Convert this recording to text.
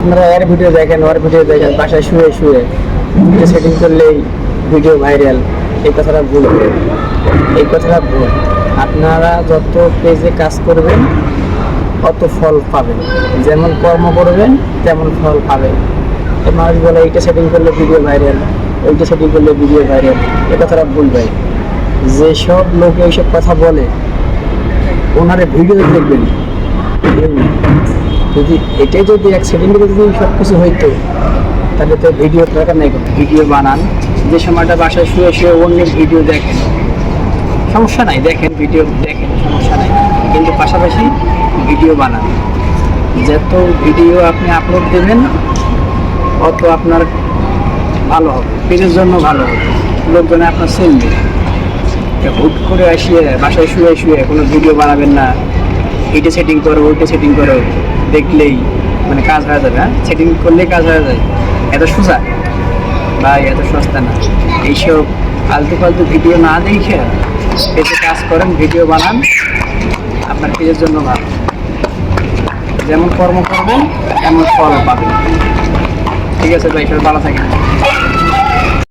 আপনারা এর ভিডিও দেখেন, ওর ভিডিও দেখেন, বাসায় শুয়ে শুয়ে ভিডিও সেটিং করলেই ভিডিও ভাইরাল, এই কথাটা ভুল। এই কথাটা ভুল। আপনারা যত পেজে কাজ করবেন অত ফল পাবেন, যেমন কর্ম করবেন তেমন ফল পাবেন। মানুষ বলে এইটা সেটিং করলে ভিডিও ভাইরাল, ওইটা সেটিং করলে ভিডিও ভাইরাল, এ কথাটা ভুল ভাই। যেসব লোক এইসব কথা বলে ওনারা ভিডিও দেখবেন। যদি এটাই যদি এক সেকেন্ডে যদি সব কিছু হইতো তাহলে তো ভিডিও দরকার নেই। ভিডিও বানান, যে সময়টা বাসায় শুয়ে শুয়ে অন্যের ভিডিও দেখেন সমস্যা নাই, দেখেন ভিডিও দেখেন সমস্যা নাই, কিন্তু পাশাপাশি ভিডিও বানান। যত ভিডিও আপনি আপলোড দেবেন অত আপনার ভালো হবে, পেজের জন্য ভালো হবে, লোকজনে আপনার চিনবে। হুট করে আসিয়ে বাসায় শুয়ে শুয়ে কোনো ভিডিও বানাবেন না, এইটা সেটিং করো ওইটা সেটিং করো, দেখলেই মানে কাজ হয়ে যাবে। হ্যাঁ, সেটিং করলেই কাজ হয়ে যায়, এত সোজা ভাই, এত সস্তা না। এইসব ফালতু ফালতু ভিডিও না দেখে পেজে কাজ করেন, ভিডিও বানান, আপনার পেজের জন্য ভালো। যেমন কর্ম করবেন এমন ফল পাবেন। ঠিক আছে ভাই, সবাই ভালো থাকেন।